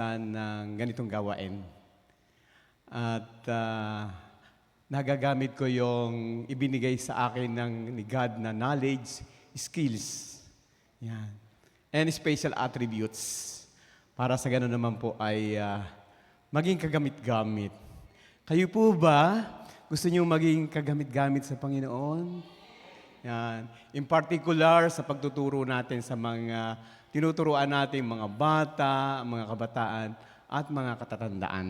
ng ganitong gawain. At nagagamit ko yung ibinigay sa akin ni God na knowledge, skills, yan, and special attributes. Para sa gano'n naman po ay maging kagamit-gamit. Kayo po ba gusto niyo maging kagamit-gamit sa Panginoon? Yan. In particular, sa pagtuturo natin sa mga tinuturuan natin mga bata, mga kabataan, at mga katatandaan.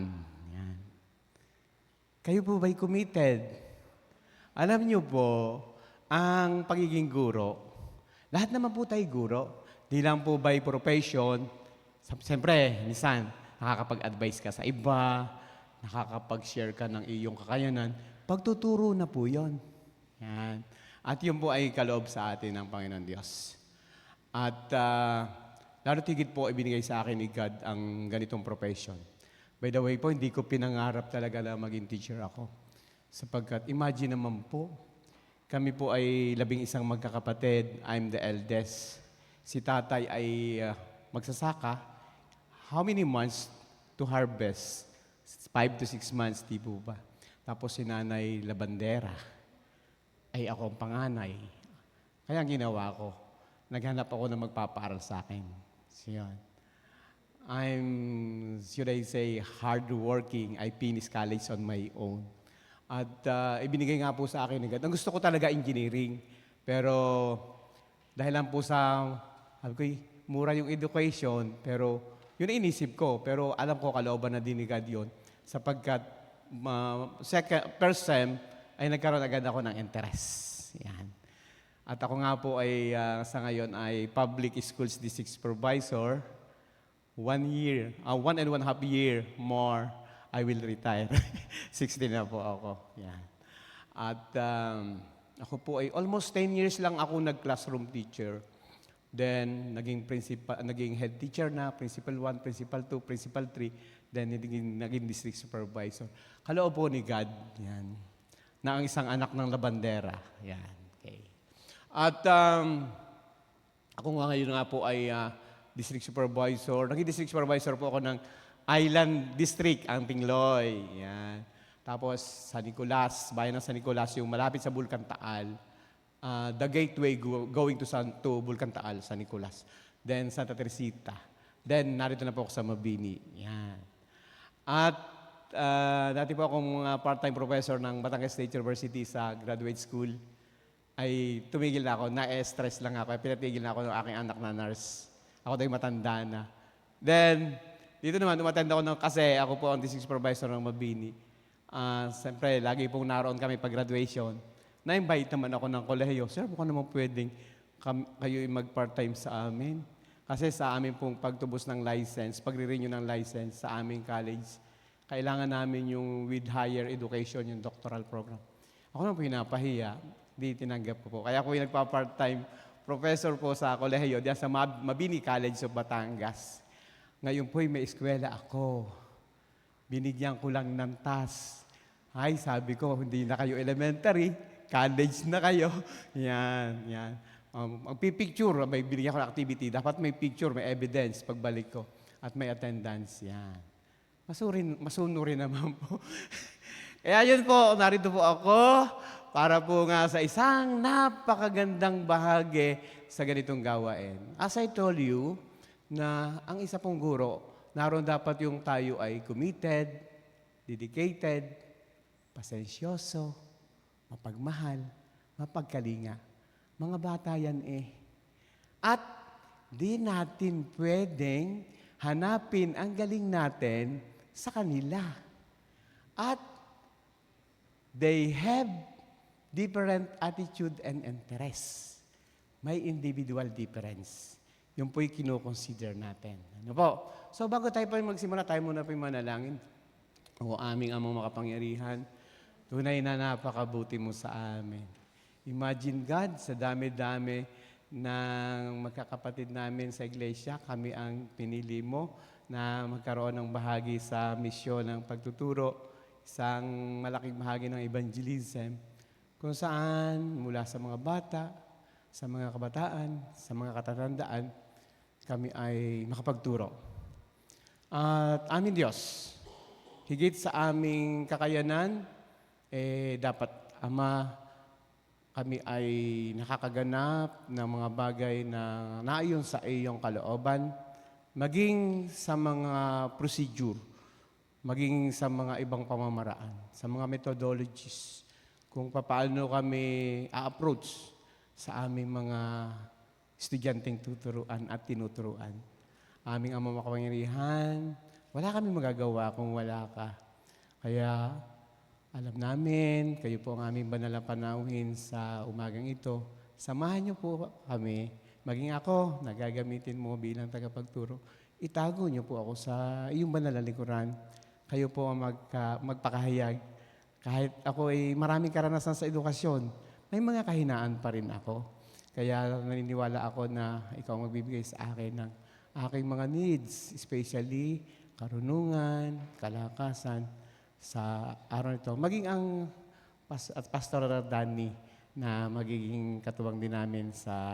Yan. Kayo po ba'y committed? Alam niyo po, ang pagiging guro, lahat naman po tayo guro. Di lang po by profession. Siyempre, minsan, nakakapag-advise ka sa iba, nakakapag-share ka ng iyong kakayanan. Pagtuturo na po yon. Yan. At yun po ay kaloob sa atin ng Panginoon Diyos. At lalo tigit po ibinigay sa akin ni God ang ganitong profession. By the way po, hindi ko pinangarap talaga na maging teacher ako. Sapagkat imagine naman po, kami po ay 11 magkakapatid. I'm the eldest. Si tatay ay magsasaka. How many months to harvest? 5 to 6 months, di po ba? Tapos si nanay labandera. Ay ako ang panganay. Kaya ang ginawa ko, naghanap ako ng magpapaaral sa akin. So yun. I'm, should I say, hardworking. I finished college on my own. At ibinigay nga po sa akin agad. Ang gusto ko talaga engineering. Pero dahil lang po sa, mura yung education, pero yun ang inisip ko. Pero alam ko kalooban na din ni God yun. Sapagkat first sem, ay nagkaroon agad ako ng interest. Yan. At ako nga po ay sa ngayon ay Public Schools District Supervisor. 1 year, 1.5 year more, I will retire. 60 na po ako. Yan. At ako po ay almost 10 years lang ako nag-classroom teacher. Then, naging head teacher na, principal 1, principal 2, principal 3. Then, naging district supervisor. Kaloob po ni God. Yan. Na ang isang anak ng labandera. Yan. Okay. At ako nga ngayon nga po ay district supervisor. Naging district supervisor po ako ng Island District, ang Pingloy. Yan. Tapos San Nicolas, bayan ng San Nicolas, yung malapit sa Bulkan Taal. The gateway going to Bulkan Taal, San Nicolas. Then Santa Teresita. Then narito na po ako sa Mabini. Yan. At dati po akong part-time professor ng Batangas State University sa graduate school. Ay tumigil na ako, na-stress lang ako. Pinatigil na ako ng aking anak na nurse. Ako dahil matanda na. Then, dito naman, umatenda ako kasi ako po ang district supervisor ng Mabini. Siyempre, lagi pong naroon kami pag-graduation. Na-invite naman ako ng kolehiyo. Sir, baka naman pwedeng kayo mag-part-time sa amin. Kasi sa amin pong pagtubos ng license, pagre-renew ng license sa aming college, kailangan namin yung with higher education, yung doctoral program. Ako naman po pinapahiya, di tinanggap ko po. Kaya ako yung nagpa-part-time professor po sa kolehiyo, diyan sa Mabini College of Batangas. Ngayon po may eskwela ako. Binigyan ko lang ng task. Ay, sabi ko, hindi na kayo elementary, college na kayo. Yan, yan. Magpipicture, may binigyan ko ng activity. Dapat may picture, may evidence pagbalik ko. At may attendance, yan. Masunurin naman po. Kaya yun po, narito po ako para po nga sa isang napakagandang bahagi sa ganitong gawain. As I told you, na ang isa pong guro, naroon dapat yung tayo ay committed, dedicated, pasensyoso, mapagmahal, mapagkalinga. Mga bata yan eh. At di natin pwedeng hanapin ang galing natin sa kanila. At they have different attitude and interests. May individual difference. Yung po'y kinoconsider natin. Ano po? So bago tayo pa magsimula, tayo muna po manalangin. O aming amang makapangyarihan, tunay na napakabuti mo sa amin. Imagine God, sa dami-dami ng magkakapatid namin sa iglesia, kami ang pinili mo na magkaroon ng bahagi sa misyon ng pagtuturo, isang malaking bahagi ng evangelism, kung saan mula sa mga bata, sa mga kabataan, sa mga katatandaan, kami ay makapagturo. At aming Diyos, higit sa aming kakayanan, dapat, Ama, kami ay nakakaganap ng mga bagay na naayon sa iyong kalooban, maging sa mga procedure, maging sa mga ibang pamamaraan, sa mga methodologies, kung paano kami a-approach sa aming mga estudyanteng tuturuan at tinuturuan. Aming Ama makapangyarihan, wala kami magagawa kung wala ka. Kaya alam namin, kayo po ang aming banal na panauhin sa umagang ito. Samahan niyo po kami, maging ako, nagagamitin mo bilang tagapagturo. Itago niyo po ako sa iyong banal na likuran. Kayo po ang magpakahayag. Kahit ako ay maraming karanasan sa edukasyon, may mga kahinaan pa rin ako. Kaya naniniwala ako na ikaw ang magbibigay sa akin ng aking mga needs, especially karunungan, kalakasan, sa araw nito. Maging ang Pastor Danny na magiging katuwang din namin sa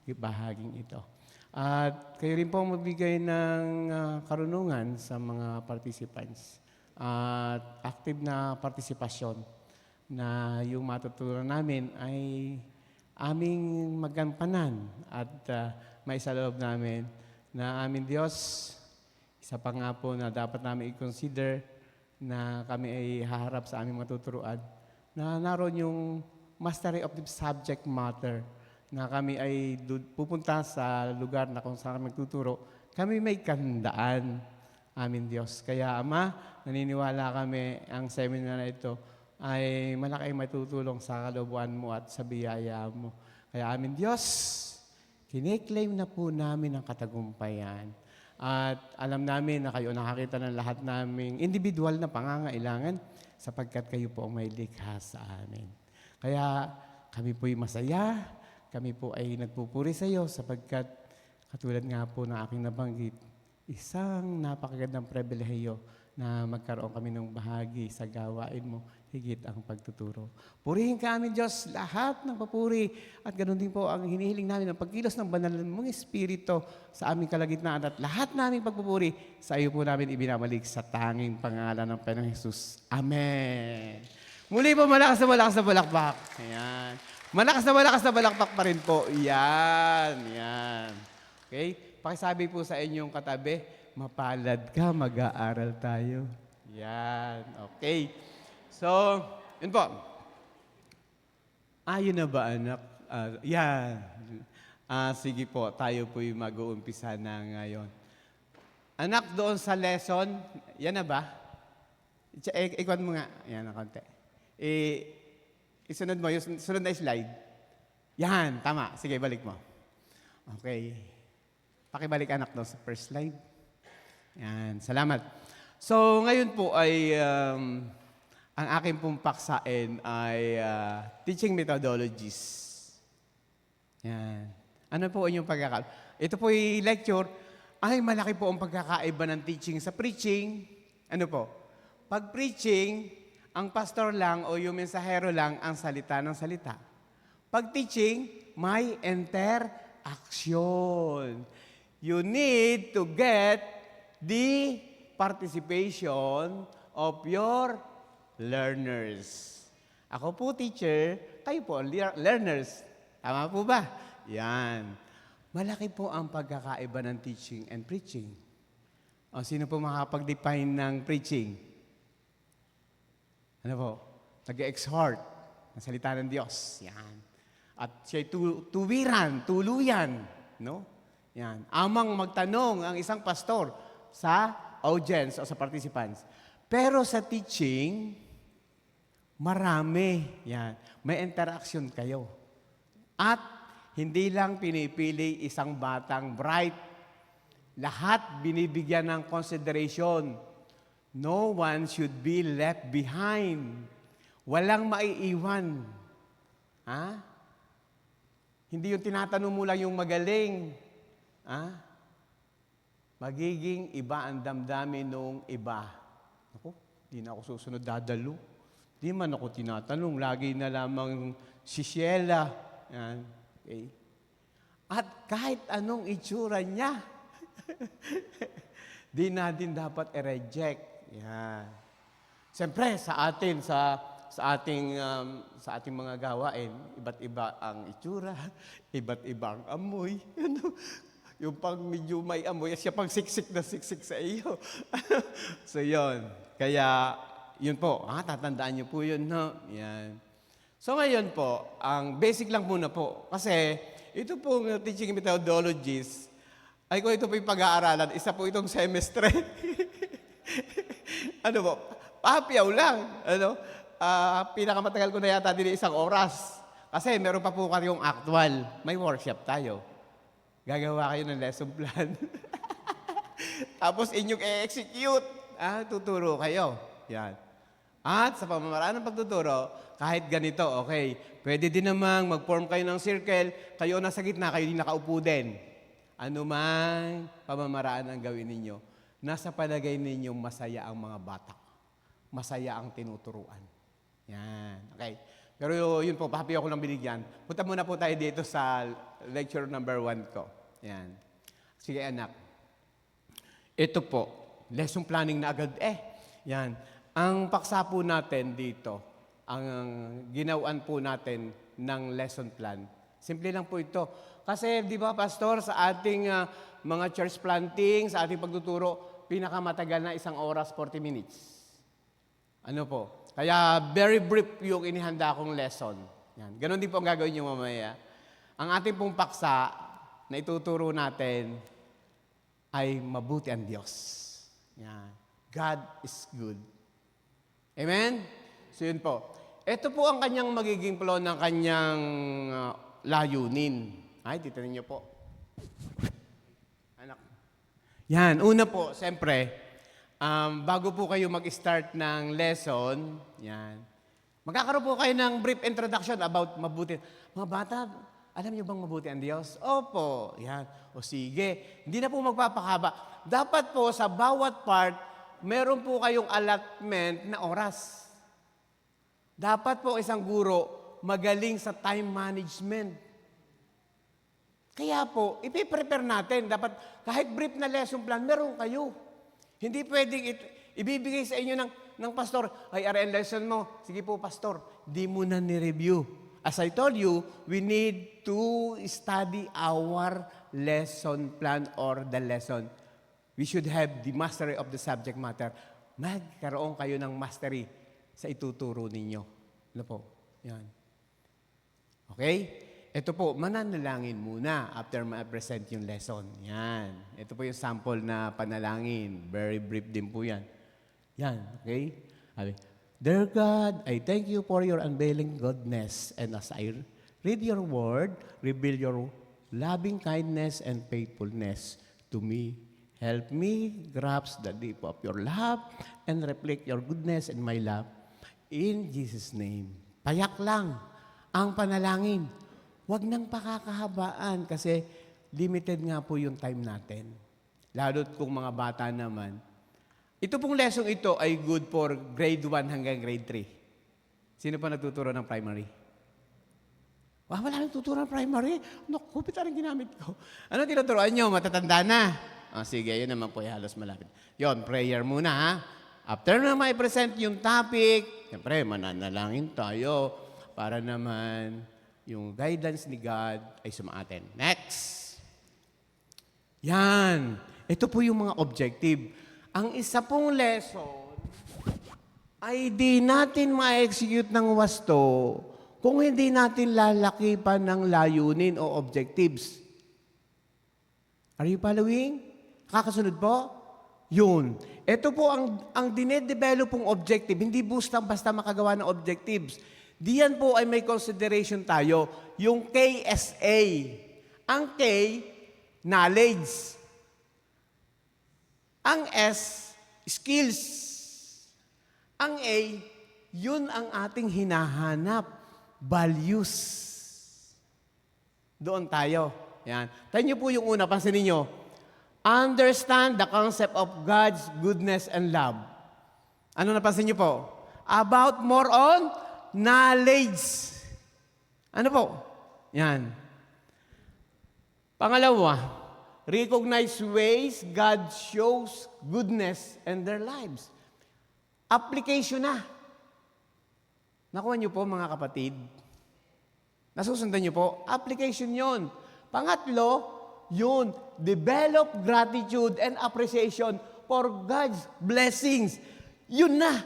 bahaging ito. At kayo rin po magbigay ng karunungan sa mga participants. At active na partisipasyon na yung matutunan namin ay aming magampanan at maisaloob namin na aming Diyos, isa pa nga po na dapat namin i-consider na kami ay haharap sa aming matuturuan, na naroon yung mastery of the subject matter, na kami ay pupunta sa lugar na kung saan kami magtuturo, kami may kandaan, amin Diyos. Kaya Ama, naniniwala kami ang seminar na ito ay malaki matutulong sa kalooban mo at sa biyaya mo. Kaya amin Diyos, kiniklaim na po namin ang katagumpayan. At alam namin na kayo nakakita ng lahat naming individual na pangangailangan sapagkat kayo po ang may likha sa amin. Kaya kami po'y masaya, kami po ay nagpupuri sa iyo sapagkat katulad nga po ng aking nabanggit, isang napakagandang pribilehiyo na magkaroon kami ng bahagi sa gawain mo, higit ang pagtuturo. Purihin ka amin, Diyos, lahat ng papuri. At ganoon din po ang hinihiling namin ng pagkilos ng banal mong Espiritu sa aming kalagitnaan at lahat naming pagpupuri sa iyo po namin ibinabalik sa tanging pangalan ng Panginoong Hesus. Amen. Muli po, malakas na balakbak. Ayan. Malakas na balakbak pa rin po. Yan. Okay? Pakisabi po sa inyong katabi, mapalad ka, mag-aaral tayo. Yan. Okay. So, yun po. Ayun na ba, anak? Yan. Sige po, tayo po'y mag-uumpisa na ngayon. Anak, doon sa lesson, yan na ba? Ikwan mo nga. Yan na konti. Isunod mo, yung sunod na slide. Yan, tama. Sige, balik mo. Okay. Pakibalik, anak, doon sa first slide. Yan, salamat. So, ngayon po ay, ang aking pong paksain ay teaching methodologies. Yan. Ano po inyong pagkakaiba? Ito po yung lecture, ay malaki po ang pagkakaiba ng teaching sa preaching. Ano po? Pag preaching, ang pastor lang o yung mensahero lang ang salita ng salita. Pag teaching, may interaction. You need to get the participation of your learners. Ako po teacher, kayo po learners. Tama po ba? Yan. Malaki po ang pagkakaiba ng teaching and preaching. O, sino po makapag-define ng preaching? Ano po? Nag-exhort ng salita ng Diyos. Yan. At siya'y tuwiran, tuluyan. No? Yan. Amang magtanong ang isang pastor sa audience o sa participants. Pero sa teaching, marami. Yan. May interaction kayo. At hindi lang pinipili isang batang bright. Lahat binibigyan ng consideration. No one should be left behind. Walang maiiwan. Ha? Hindi yung tinatanong mo lang yung magaling. Ha? Magiging iba ang damdamin nung iba. Ako, di na ako susunod dadalo. Di man ako tinatanong. Lagi na lamang si Sheila. Yan. Okay. At kahit anong itsura niya, Di natin dapat i-reject. Yan. Siyempre, sa ating mga gawain, iba't iba ang itsura, iba't iba ang amoy. Ano? Yung pang medyo may amoy, siya pang siksik na siksik sa iyo. So, yon. Kaya, yun po. Tatandaan niyo po yun, no? Yan. So, ngayon po, ang basic lang muna po. Kasi, ito pong teaching methodologies, ay kung ito po yung pag-aaralan, isa po itong semestre. Ano po? Pahapiyaw lang. Ano? Pinakamatagal ko na yata din 1 oras. Kasi meron pa po kayong actual. May workshop tayo. Gagawa kayo ng lesson plan. Tapos inyong i-execute. Tuturo kayo. Yan. At sa pamamaraan ng pagtuturo, kahit ganito, okay, pwede din namang mag-form kayo ng circle, kayo nasa gitna, kayo din nakaupo din. Ano man pamamaraan ang gawin ninyo, nasa palagay ninyo masaya ang mga bata. Masaya ang tinuturuan. Yan. Okay. Pero yun po, pahapi ako lang binigyan. Punta muna po tayo dito sa lecture number 1 ko. Yan. Sige anak. Ito po, lesson planning na agad. Yan. Ang paksa po natin dito, ang ginawan po natin ng lesson plan. Simple lang po ito. Kasi, di ba, Pastor, sa ating mga church planting, sa ating pagtuturo, pinakamatagal na 1 oras, 40 minutes. Ano po? Kaya, very brief yung inihanda kong lesson. Yan. Ganon din po ang gagawin nyo mamaya. Ang ating pong paksa na ituturo natin ay mabuti ang Diyos. Yan. God is good. Amen? So, yun po. Ito po ang kanyang magiging flow ng kanyang layunin. Ay, titanin niyo po. Anak. Yan. Una po, siyempre, bago po kayo mag-start ng lesson, yan, magkakaroon po kayo ng brief introduction about mabuti. Mga bata, alam niyo bang mabuti ang Diyos? Opo. Yan. O sige. Hindi na po magpapakaba. Dapat po sa bawat part, meron po kayong allotment na oras. Dapat po isang guro magaling sa time management. Kaya po, ipiprepare natin. Dapat kahit brief na lesson plan, meron kayo. Hindi pwedeng ibibigay sa inyo ng pastor, ay RN lesson mo. Sige po, pastor. Di mo na ni-review. As I told you, we need to study our lesson plan or the lesson. We should have the mastery of the subject matter. Magkaroon kayo ng mastery sa ituturo ninyo. Ano po? Yan. Okay? Ito po, mananalangin muna after ma-present yung lesson. Yan. Ito po yung sample na panalangin. Very brief din po yan. Yan. Okay? Dear God, I thank you for your unveiling goodness. And as I read your word, reveal your loving kindness and faithfulness to me. Help me grasp the deep of your love and reflect your goodness in my love. In Jesus' name. Payak lang ang panalangin. Huwag nang pakakahabaan kasi limited nga po yung time natin. Lalo't kung mga bata naman. Ito pong lesson ito ay good for grade 1 hanggang grade 3. Sino pa nagtuturo ng primary? Wala nagtuturo ng primary. Naku, pita rin ginamit ko. Ano tinuturoan nyo? Matatanda na. Sige, yun naman po ay halos malapit. Yon, prayer muna ha. After na mai-present yung topic, siyempre, mananalangin tayo para naman yung guidance ni God ay sumaatin. Next. Yan. Ito po yung mga objective. Ang isa pong lesson ay di natin ma-execute ng wasto kung hindi natin lalakipan ng layunin o objectives. Are you following? Kakasunod po? Yun. Ito po ang dinedevelop pong objective. Hindi basta makagawa ng objectives. Diyan po ay may consideration tayo. Yung KSA. Ang K, knowledge. Ang S, skills. Ang A, yun ang ating hinahanap. Values. Doon tayo. Yan. Tayo niyo po yung una. Pansinin niyo. Understand the concept of God's goodness and love. Ano napansin niyo po? About more on knowledge. Ano po? Yan. Pangalawa, recognize ways God shows goodness in their lives. Application na. Nakuha niyo po, mga kapatid? Nasusundan niyo po? Application yon. Pangatlo, yun, develop gratitude and appreciation for God's blessings. Yun na,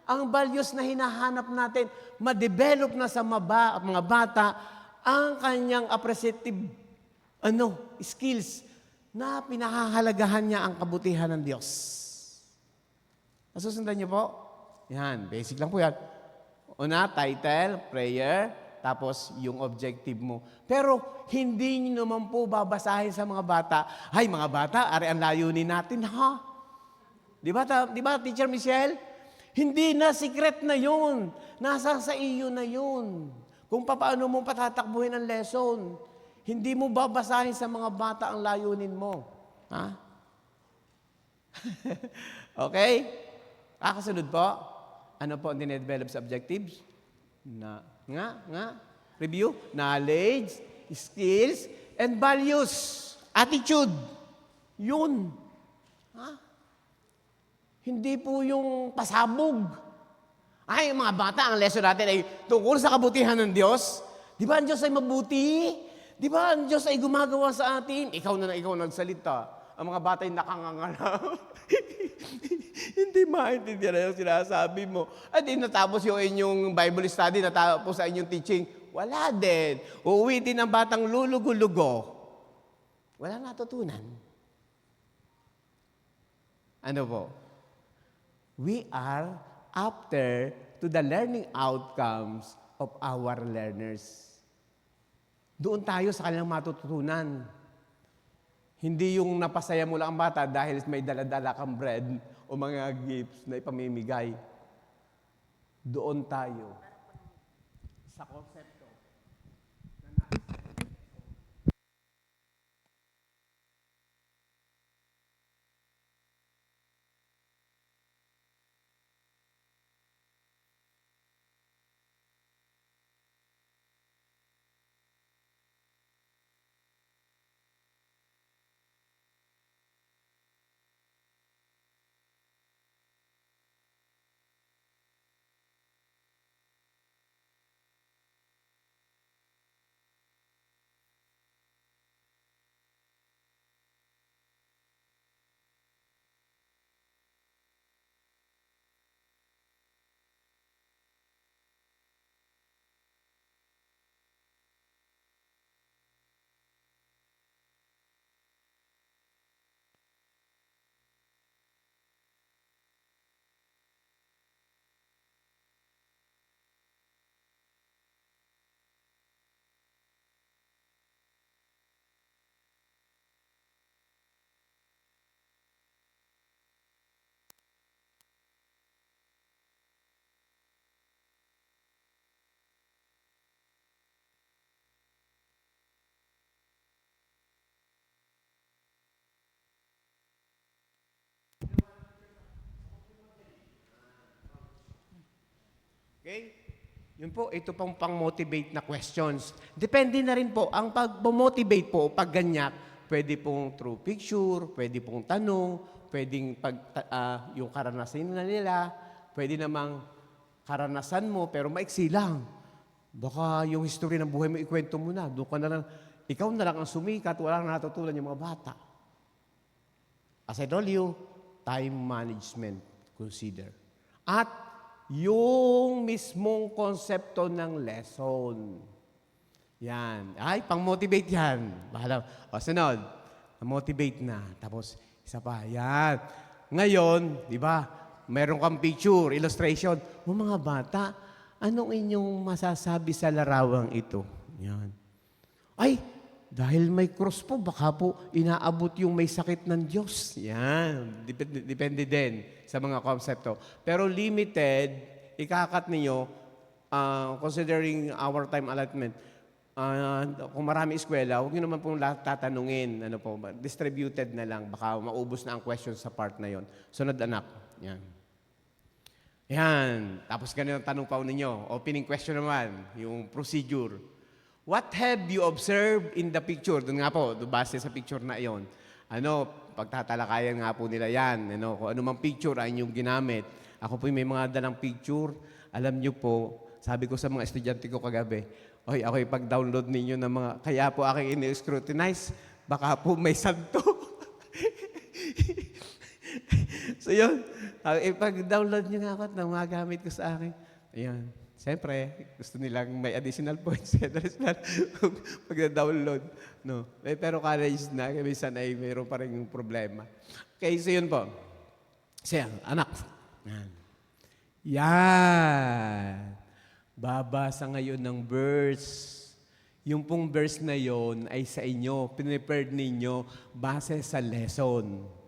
ang values na hinahanap natin, ma-develop na sa mga bata ang kanyang appreciative skills na pinahahalagahan niya ang kabutihan ng Diyos. Nasusundan niyo po? Yan, basic lang po yan. Una, title, prayer, tapos yung objective mo. Pero hindi niyo naman po babasahin sa mga bata, ay mga bata, ari ang layunin natin, ha? Di ba, Teacher Michelle? Hindi na, secret na yun. Nasa sa iyo na yun. Kung paano mo patatakbuhin ang lesson. Hindi mo babasahin sa mga bata ang layunin mo. Ha? Okay? Kasunod po. Ano po ang dinedevelop sa objectives? Review. Knowledge, skills, and values. Attitude. Yun. Ha? Hindi po yung pasabog. Ay, mga bata, ang lesson natin ay tungkol sa kabutihan ng Diyos. Di ba ang Diyos ay mabuti? Di ba ang Diyos ay gumagawa sa atin? Ikaw nagsalita. Ang mga bata ay nakangangala. Hindi maintindihan yung sinasabi mo. At di natapos yung inyong Bible study, natapos sa inyong teaching. Wala din. Uuwi din ang batang lulugo-lugo. Wala natutunan. Ano po? We are after to the learning outcomes of our learners. Doon tayo sa kanilang matututunan. Hindi yung napasaya mo lang ang bata dahil may dala-dala kang bread o mga gifts na ipamimigay. Doon tayo sa konsepto. Okay? Yun po, ito pong pang-motivate na questions. Depende na rin po, ang pag-motivate po, pag ganyak, pwede pong through picture, pwede pong tanong, pwedeng yung karanasan nila, pwede namang karanasan mo, pero maiksi lang. Baka yung history ng buhay mo, ikwento mo na. Doon ka na lang, ikaw na lang ang sumikat, walang natutulan yung mga bata. As I told you, time management, consider. At yung mismong konsepto ng lesson. Yan. Ay, pang-motivate yan. Bahala. O, sunod. Motivate na. Tapos, isa pa. Yan. Ngayon, di ba, meron kang picture, illustration. O mga bata, anong inyong masasabi sa larawang ito? Yan. Ay, dahil may cross po, baka po inaabot yung may sakit ng Diyos. Yan. Depende din sa mga konsepto. Pero limited, ikakat ninyo, considering our time allotment, kung marami eskwela, huwag nyo naman pong lahat tatanungin. Ano po, distributed na lang. Baka maubos na ang questions sa part na yon. Sunod anak. Yan. Yan. Tapos ganun ang tanong pa ninyo. Opening question naman, yung procedure. What have you observed in the picture? Doon nga po, base sa picture na iyon. pagtatalakayan nga po nila yan. Kung ano mang picture ay yung ginamit. Ako po may mga dalang picture. Alam niyo po, sabi ko sa mga estudyante ko kagabi, oy, ako ipag-download ninyo ng mga, kaya po aking ini-scrutinize, baka po may santo. So yun, ipag-download nyo nga ako at mga gamit ko sa akin. Ayan. Siyempre, gusto nilang may additional points. Pag-download. No? Pero college na, minsan ay mayroon pa rin yung problema. Okay, so yun po. Siya, anak. Yan. Yan. Babasa ngayon ng verse. Yung pong verse na yon ay sa inyo. Piniprepared ninyo base sa lesson.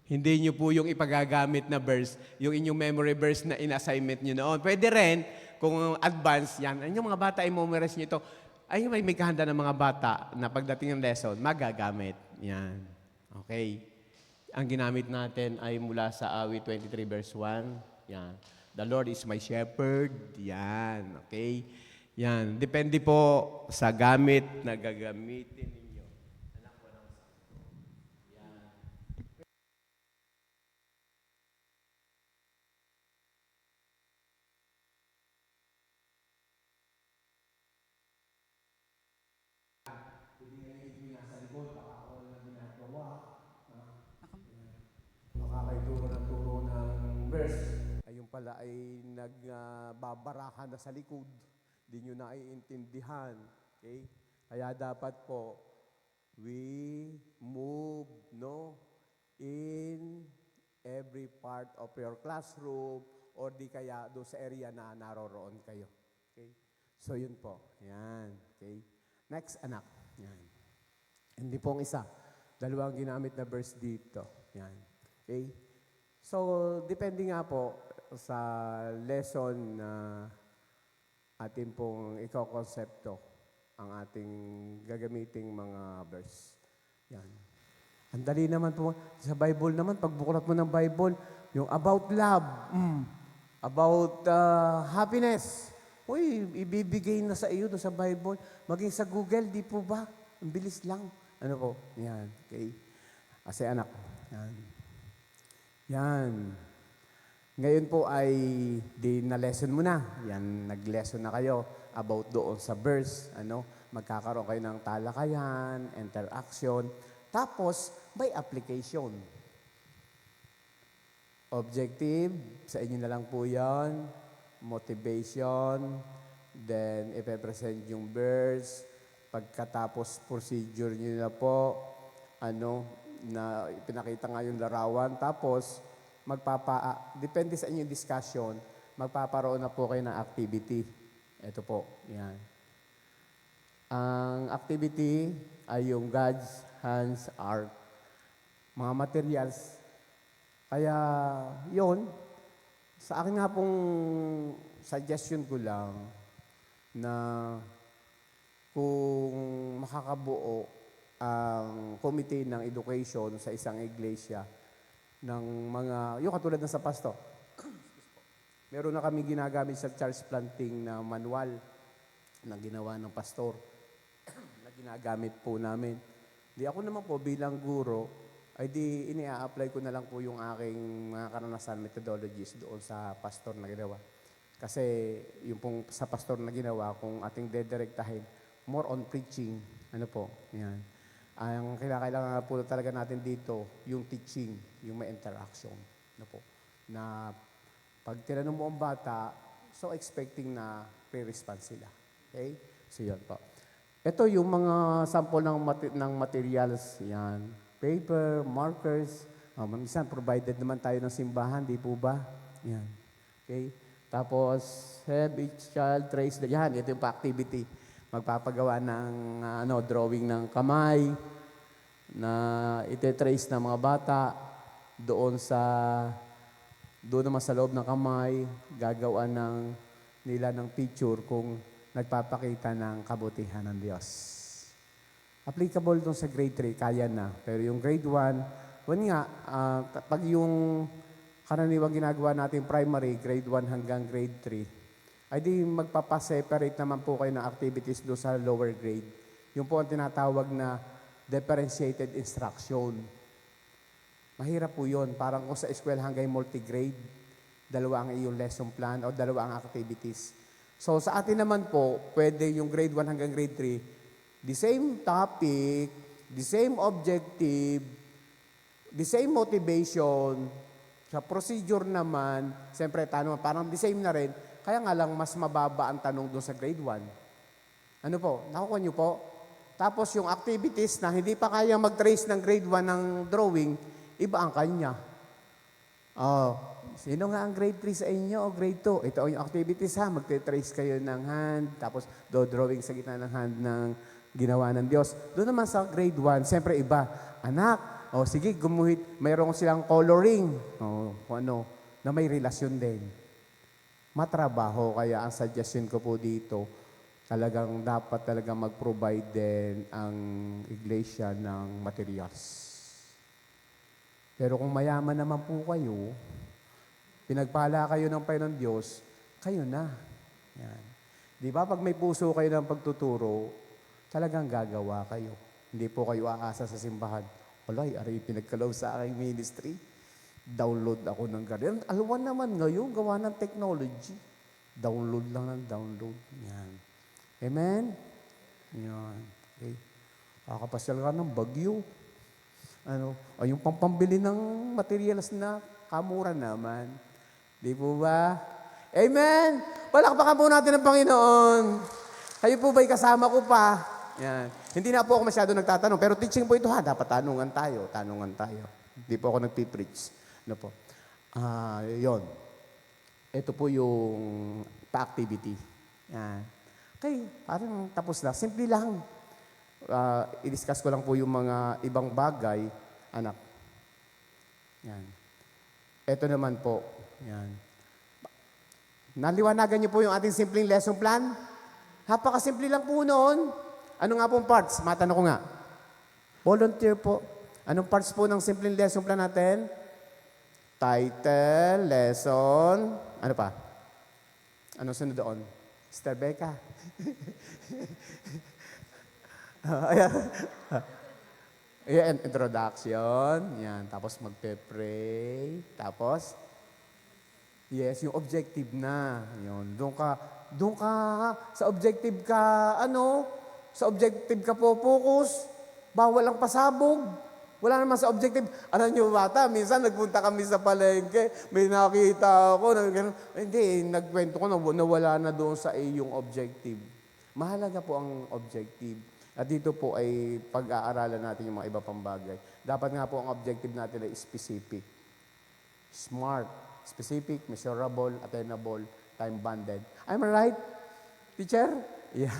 Hindi nyo po yung ipagagamit na verse, yung inyong memory verse na in-assignment nyo noon. Pwede rin, kung advance yan, yung mga bata ay memorize nyo ito, ay may kahanda ng mga bata na pagdating ng lesson, magagamit. Yan. Okay. Ang ginamit natin ay mula sa awit 23 verse 1. Yan. The Lord is my shepherd. Yan. Okay. Yan. Depende po sa gamit na gagamitin ninyo. Makakaituro ng turo ng verse. Ayun pala ay nagbabarahan na sa likod. Di nyo naiintindihan. Okay? Kaya dapat po, we move, in every part of your classroom or di kaya doon sa area na naroroon kayo. Okay? So yun po. Yan. Okay? Next, anak. Yan. Hindi pong isa. Dalawang ginamit na verse dito. Yan. Okay? So, depende nga po sa lesson na atin pong iko-konsepto ang ating gagamiting mga verse. Yan. Ang dali naman po. Sa Bible naman, pagbukulat mo ng Bible, yung about love, about happiness, ibibigay na sa iyo doon sa Bible. Maging sa Google, di po ba? Ang bilis lang. Ano po? Yan. Okay? Kasi anak. Yan. Yan. Ngayon po ay na-lesson mo na. Yan, nag-lesson na kayo about doon sa verse. Magkakaroon kayo ng talakayan, interaction. Tapos, by application. Objective, sa inyo na lang po yan. Motivation. Then, ipe-present yung verse. Pagkatapos procedure nyo na po, na pinakita nga yung larawan. Tapos, depende sa inyong discussion, magpaparoon na po kayo ng activity. Ito po, yan. Ang activity ay yung God's hands art. Mga materials. Kaya, yon sa akin nga pong suggestion ko lang na kung makakabuo ang committee ng education sa isang iglesia ng yung katulad ng sa pastor. Meron na kami ginagamit sa church planting na manual na ginawa ng pastor na ginagamit po namin. Di ako naman po bilang guro, ay di ini-apply ko na lang po yung aking mga karanasan methodologies doon sa pastor na ginawa. Kasi yung pong sa pastor na ginawa, kung ating dedirektahin, more on preaching. Yan. Ang kailangan po talaga natin dito, yung teaching, yung may interaction. Na pag tinanong mo ang bata, so expecting na pre-response sila. Okay? So yun po. Ito yung mga sample ng materials. Yan. Paper, markers. Minsan, provided naman tayo ng simbahan, di po ba? Yan. Okay? Tapos, have each child trace. Yan, ito yung activity. Magpapagawa ng drawing ng kamay na ite-trace ng mga bata doon naman sa loob ng kamay, gagawa nila ng picture kung nagpapakita ng kabutihan ng Diyos. Applicable doon sa grade 3, kaya na. Pero yung grade 1, pag yung karaniwang ginagawa natin primary, grade 1 hanggang grade 3, ay di magpapaseparate naman po kayo ng activities doon sa lower grade. Yung po ang tinatawag na differentiated instruction. Mahirap po yun. Parang kung sa eskwela hanggang multigrade, dalawa ang iyong lesson plan o dalawa ang activities. So sa atin naman po, pwede yung grade 1 hanggang grade 3, the same topic, the same objective, the same motivation, sa procedure naman, siyempre tanong, parang the same na rin, kaya nga lang mas mababa ang tanong doon sa grade 1. Ano po? Nakukuha niyo po? Tapos yung activities na hindi pa kaya mag-trace ng grade 1 ng drawing, iba ang kanya. Oh, sino nga ang grade 3 sa inyo o grade 2? Ito yung activities ha, magte-trace kayo ng hand, tapos drawing sa gitna ng hand ng ginawa ng Diyos. Doon naman sa grade 1, siyempre iba. Anak, sige, gumuhit, mayroon silang coloring. Kung ano, na may relasyon din. Matrabaho, kaya ang suggestion ko po dito, talagang dapat talaga mag-provide din ang iglesia ng materials. Pero kung mayaman naman po kayo, pinagpala kayo ng Panginoon Diyos, kayo na. Yan. Di ba pag may puso kayo ng pagtuturo, talagang gagawa kayo. Hindi po kayo aasa sa simbahan. Walay, aray pinagkaloob sa aking ministry. Download ako ng ganyan. Alwan naman ngayon, gawa ng technology. Download lang ng download. Yan. Amen? Yan. Okay. Kakapasyal ka ng Bagyo. Yung pampambili ng materials na kamura naman. Di po ba? Amen! Palakpakan po natin ang Panginoon. Kayo po ba'y kasama ko pa? Yan. Hindi na po ako masyado nagtatanong, pero teaching po ito ha, dapat tanungan tayo. Hindi po ako nagpipreach. Ano po? Yun. Ito po yung pa-activity. Yan. Okay, parang tapos na. Simple lang. I-discuss ko lang po yung mga ibang bagay, anak. Yan. Ito naman po. Yan. Naliwanagan niyo po yung ating simpleng lesson plan? Napakasimple lang po noon. Ano nga pong parts? Matanong ko nga. Volunteer po. Anong parts po ng simpleng lesson plan natin? Title, lesson, ano pa? Anong sunod doon? Sister Becca. Ayan, introduction. Yan, tapos magpe-pray. Tapos, yes, yung objective na. Yun, doon ka, sa objective ka, sa objective ka po focus. Bawal ang pasabog. Wala naman sa objective. Alam niyo bata, minsan nagpunta kami sa palengke, may nakita ako, nagkwento ko na wala na doon sa iyong objective. Mahalaga po ang objective. At dito po ay pag-aaralan natin yung mga iba pang bagay. Dapat nga po ang objective natin ay specific. Smart, specific, measurable, attainable, time-bounded. Am I right, teacher? Yeah.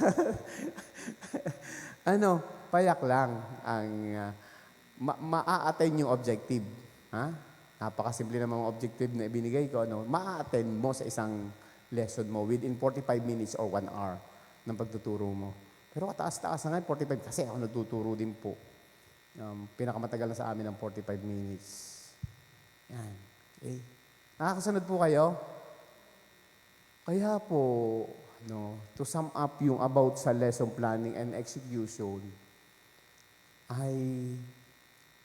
Payak lang ang ma-attain yung objective. Ha? Napakasimple naman ang objective na ibinigay ko. Ma-attain mo sa isang lesson mo within 45 minutes or 1 hour ng pagtuturo mo. Pero kataas-taas na nga, 45, kasi ako nagtuturo din po. Pinakamatagal na sa amin ng 45 minutes. Yan. Okay. Nakakasunod po kayo? Kaya po, to sum up yung about sa lesson planning and execution, ay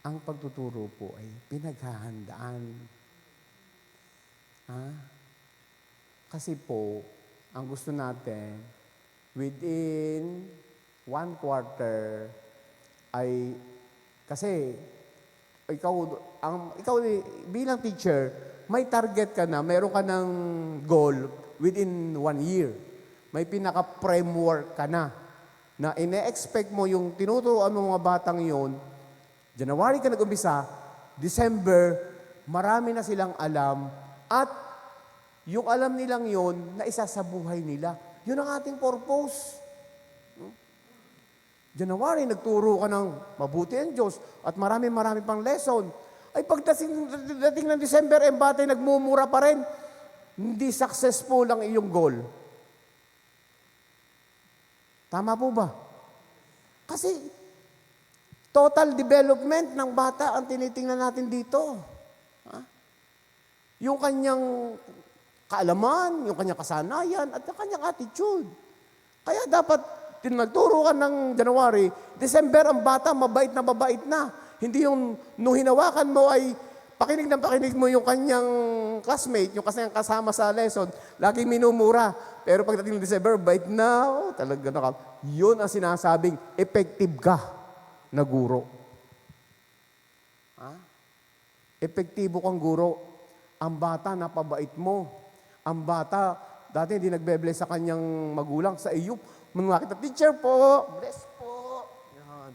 ang pagtuturo po ay pinaghahandaan. Kasi po, ang gusto natin, within 1 quarter ay kasi ikaw bilang teacher, may target ka na, meron ka ng goal within 1 year. May pinaka-framework ka na ine-expect mo yung tinuturuan mo mga batang yon. January ka nag-umpisa, December, marami na silang alam at yung alam nilang yon na isa sa buhay nila. Yun ang ating purpose. January, nagturo ka ng mabuti ang Diyos at marami pang lesson. Ay pagdating ng December, batay nagmumura pa rin. Hindi successful ang iyong goal. Tama po ba? Kasi total development ng bata ang tinitingnan natin dito. Yung kanyang kaalaman, yung kanyang kasanayan, at yung kanyang attitude. Kaya dapat nagturo ka ng January, December ang bata, mabait na. Hindi yung nung hinawakan mo ay pakinig mo yung kanyang classmate, yung kasama sa lesson, laging minumura. Pero pagdating ng December, bait na, talaga na. Yun ang sinasabing, effective ka na guro. Ha? Epektibo kang guro. Ang bata, napabait mo. Ang bata, dati hindi nagbe-bless sa kanyang magulang, sa iyo. Makita, teacher po, bless po. Yan.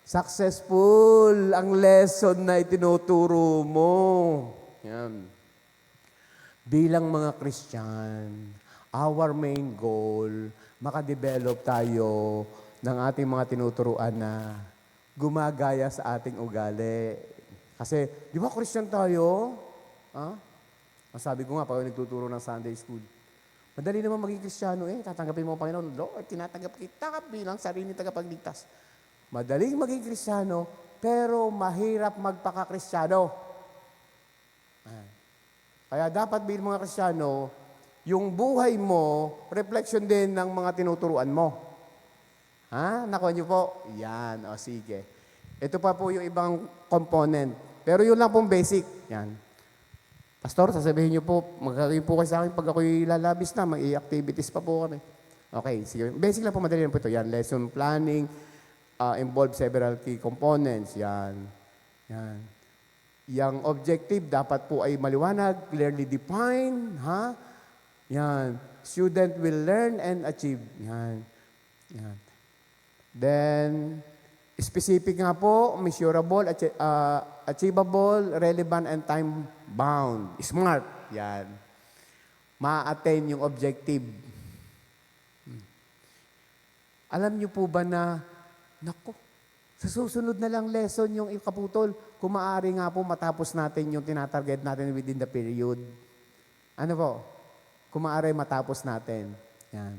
Successful ang lesson na itinuturo mo. Yan. Bilang mga Christian, our main goal, makadevelop tayo ng ating mga tinuturuan na gumagaya sa ating ugali. Kasi, di ba Christian tayo? Ha? Sabi ko nga, pag nagtuturo ng Sunday school, madali naman maging Kristiyano tatanggapin mo ang Panginoon. Lord, tinatanggap kita bilang sarili tagapagligtas. Madaling maging Kristiyano, pero mahirap magpaka-Kristiyano. Kaya dapat bilang mga Kristiyano, yung buhay mo, reflection din ng mga tinuturuan mo. Ha? Nakuha niyo po? Yan, o sige. Ito pa po yung ibang component. Pero yun lang pong basic. Yan. Pastor, sasabihin niyo po, magkakaroon po kayo sa akin pag ako'y lalabis na, may activities pa po kami. Okay, sige. Basic lang po, madali lang po ito. Yan, lesson planning, involve several key components. Yan. Yan. Yang objective dapat po ay maliwanag, clearly defined. Ha? Yan. Student will learn and achieve. Yan. Yan. Then, specific nga po, measurable, achievable, relevant, and time-bound. Smart. Yan. Ma-attain yung objective. Alam niyo po ba na, naku, sa susunod na lang lesson yung ikaputol, kung maaari nga po matapos natin yung tinatarget natin within the period. Ano po? Kung maaari matapos natin. Yan.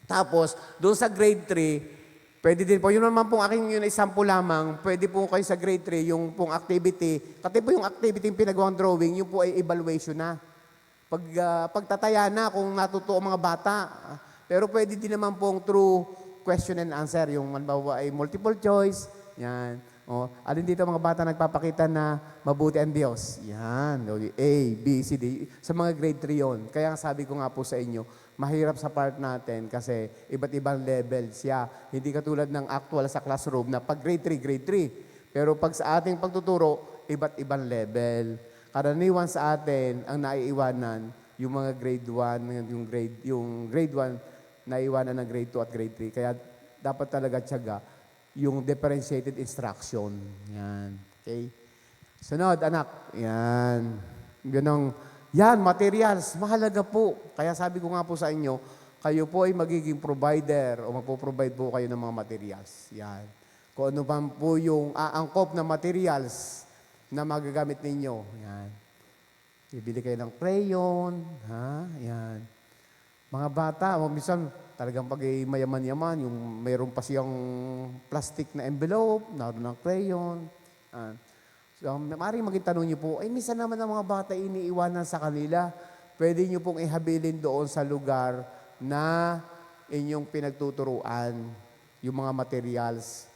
Tapos, doon sa grade 3, pwede din po, yun naman pong aking yun example lamang, pwede po kayo sa grade 3, yung pong activity, kasi po yung activity yung pinagawang drawing, yung po ay evaluation na. Pagtataya na kung natuto ang mga bata. Pero pwede din naman pong through question and answer, yung halimbawa ay multiple choice, yan. O, alin dito mga bata nagpapakita na mabuti ang Diyos? Yan. A, B, C, D. Sa mga grade 3 yun. Kaya sabi ko nga po sa inyo, mahirap sa part natin kasi iba't ibang level siya. Hindi katulad ng actual sa classroom na pag grade 3, grade 3. Pero pag sa ating pagtuturo, iba't ibang level. Karaniwan sa atin, ang naiiwanan, yung mga grade 1, yung grade 1, naiiwanan ng grade 2 at grade 3. Kaya dapat talaga tiyaga yung differentiated instruction. Yan. Okay? Sunod, anak. Yan. Yan, materials. Mahalaga po. Kaya sabi ko nga po sa inyo, kayo po ay magiging provider o magpo-provide po kayo ng mga materials. Yan. Kung ano pa po yung aangkop na materials na magagamit ninyo. Yan. Bibili kayo ng crayon. Ha? Yan. Mga bata, minsan talagang pag mayaman-yaman, yung mayroon pa siyang plastic na envelope, naroon ng crayon. So, maaaring maging tanong niyo po, minsan naman ang mga bata iniiwanan sa kanila. Pwede niyo pong ihabilin doon sa lugar na inyong pinagtuturuan, yung mga materials.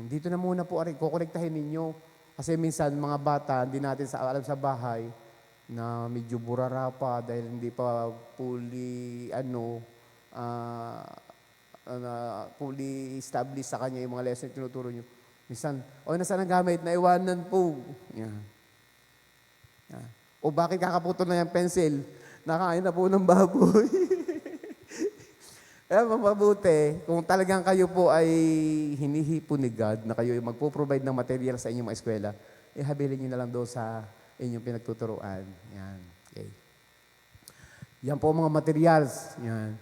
Dito na muna po, kukonektahin ninyo. Kasi minsan, mga bata, hindi natin alam sa bahay, na medyo burara pa dahil hindi pa fully, fully established sa kanya yung mga lesson tinuturo nyo. Minsan, nasaan ang gamit? Naiwanan po. Yan. Yan. O bakit kakaputol na yung pencil? Nakain na po ng baboy. Kaya mabuti, kung talagang kayo po ay hinihipo ni God na kayo magpo-provide ng material sa inyong mga eskwela, ihabilin nyo na lang doon sa inyong pinagtuturuan. Yan. Okay. Yan po mga materials. Yan.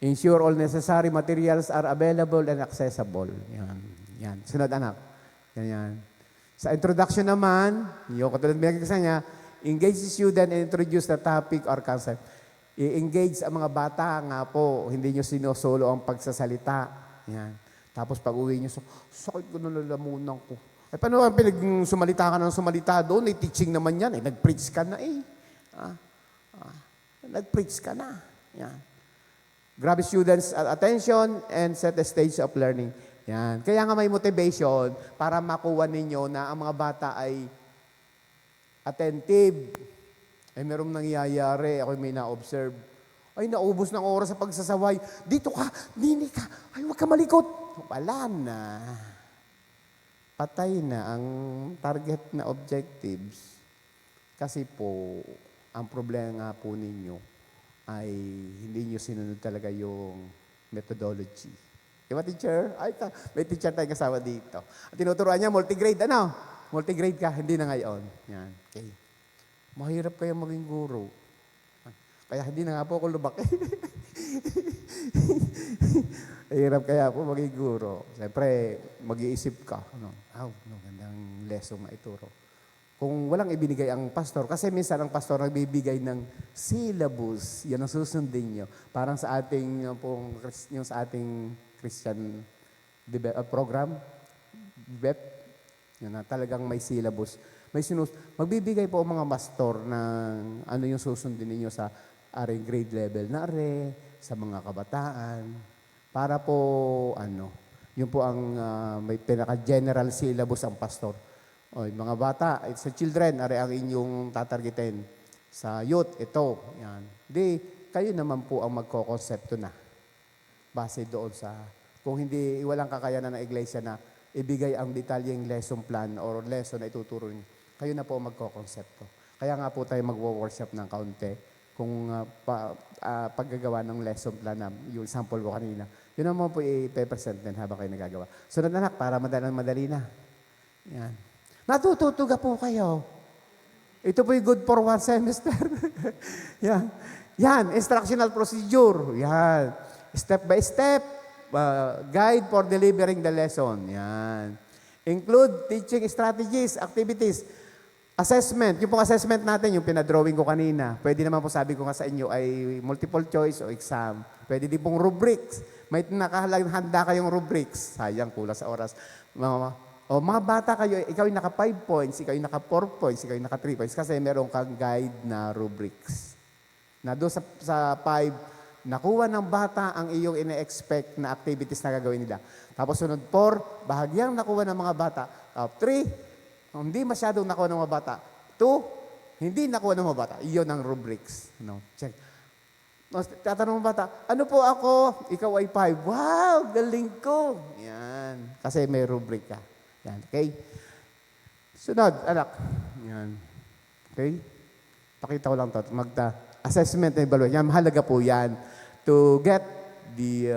Ensure all necessary materials are available and accessible. Yan. Yan. Sunod, anak. Yan, yan. Sa introduction naman, yung katulad binagkasa niya, engage the student and introduce the topic or concept. I-engage ang mga bata nga po. Hindi nyo sinosolo ang pagsasalita. Yan. Tapos pag uwi nyo, sakit ko nalalamunan ko. Paano ang sumalita ka ng sumalita doon? Teaching naman yan. Nag-preach ka na Nag-preach ka na. Yan. grab students' attention and set the stage of learning. Yan. Kaya nga may motivation para makuha ninyo na ang mga bata ay attentive. Ay merong nangyayari, ako may na-observe. Ay, naubos ng oras sa pagsasaway. Dito ka, nini ka. Ay, huwag ka malikot. Wala na. Patay na ang target na objectives. Kasi po, ang problema nga po ninyo ay hindi nyo sinunod talaga yung methodology. Di ba, teacher? Ay, may teacher tayong kasama dito. At tinuturuan niya, multigrade. Ano? Multigrade ka, hindi na ngayon. Yan. Okay. Mahirap kaya maging guro. Kaya hindi na nga po ako lubak. Mahirap kaya po maging guro. Siyempre, mag-iisip ka. Gandang lesson na ituro. Kung walang ibinigay ang pastor, kasi minsan ang pastor nagbibigay ng syllabus, yan ang susundin nyo. Parang sa ating, yung sa ating Christian program, BEP, yan na, talagang may syllabus. Magbibigay po ang mga pastor ng ano yung susundin ninyo sa aring grade level na sa mga kabataan, para po, yun po ang may pinaka-general syllabus ang pastor. O, mga bata, sa children, ang inyong tatargetin. Sa youth, ito, yan. Di, kayo naman po ang magkokonsepto na. Base doon sa, kung hindi, walang kakayanan ng iglesia na ibigay ang detalyeng lesson plan or lesson na ituturo niyo, kayo na po ang magkokonsepto. Kaya nga po tayo magwo-workshop ng kaunti kung paggagawa ng lesson plan na yung sample ko kanina. Yun naman po i-present din habang kayo nagagawa. Sunod na anak, para madali na. Yan. Natututuga po kayo. Ito po yung good for one semester. Yan. Yan, instructional procedure. Yan. Step by step. Guide for delivering the lesson. Yan. Include teaching strategies, activities. Assessment. Yung pong assessment natin, yung pinadrawing ko kanina. Pwede naman po sabi ko nga sa inyo ay multiple choice o exam. Pwede din pong rubrics. May nakahanda kayong rubrics. Sayang, kulang sa oras. Mga bata kayo, ikaw yung naka 5 points, ikaw yung naka 4 points, ikaw yung naka 3 points kasi meron kang guide na rubrics. Na doon sa 5, nakuha ng bata ang iyong ine-expect na activities na gagawin nila. Tapos sunod 4, bahagyang nakuha ng mga bata. 3, hindi masyadong nakuha ng mga bata. 2, hindi nakuha ng mga bata. Iyon ang rubrics. Check. Tatanong ng bata, ano po ako? Ikaw ay 5. Wow, galing ko. Yan. Kasi may rubric ka. Yan. Okay? Sunod, anak. Yan. Okay? Pakita ko lang ito. Assessment and evaluation. Yan, mahalaga po yan. To get the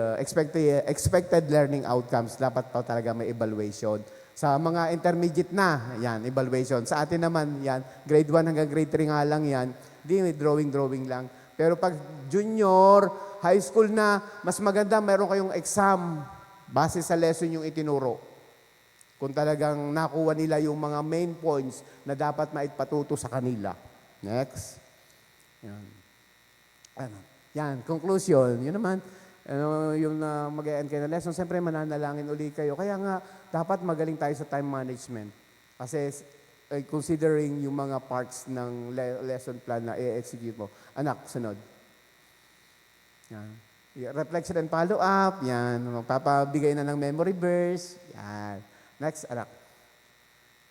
expected learning outcomes, dapat pa talaga may evaluation. Sa mga intermediate na, yan, evaluation. Sa atin naman, yan, grade 1 hanggang grade 3 nga lang yan. Di, may drawing lang. Pero pag junior, high school na, mas maganda, meron kayong exam base sa lesson yung itinuro. Kung talagang nakuha nila yung mga main points na dapat maipatuto sa kanila. Next. Yan. Yan, conclusion. Yun naman, yung mag-e-end kayo na lesson, siyempre mananalangin uli kayo. Kaya nga, dapat magaling tayo sa time management. Kasi considering yung mga parts ng lesson plan na i-execute mo. Anak, sunod. Yan. Reflection and follow-up. Yan. Magpapabigay na ng memory verse. Yan. Next, anak.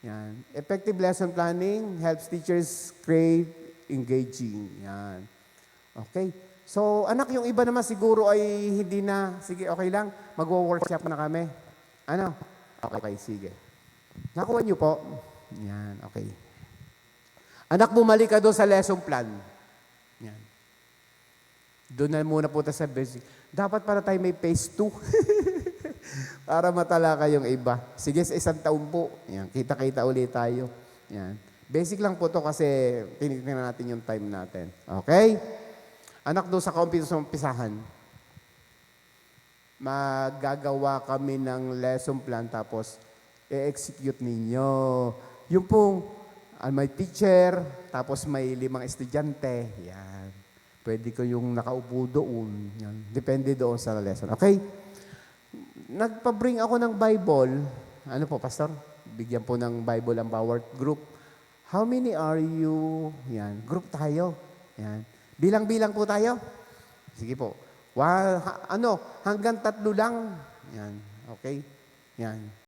Yan. Effective lesson planning helps teachers create engaging. Yan. Okay. So, anak, yung iba naman siguro ay hindi na, sige, okay lang, mag-workshop na kami. Ano? Okay, sige. Nakuha niyo po. Yan, okay. Anak, bumalik ka doon sa lesson plan. Yan. Doon na muna po tayo sa basic. Dapat para tayo may phase 2. Para matala kayong iba. Sige, sa isang taon po. Yan, kita-kita ulit tayo. Yan. Basic lang po to kasi tinitingnan natin yung time natin. Okay? Anak, doon sa umpisahan, magagawa kami ng lesson plan tapos i-execute ninyo. Yung pong may teacher, tapos may 5 estudyante. Yan. Pwede ko yung nakaupo doon. Yan. Depende doon sa lesson. Okay? Nagpa-bring ako ng Bible. Ano po, Pastor? Bigyan po ng Bible ang bawat group. How many are you? Yan. Group tayo. Yan. Bilang-bilang po tayo. Sige po. Hanggang 3 lang. Yan. Okay? Yan.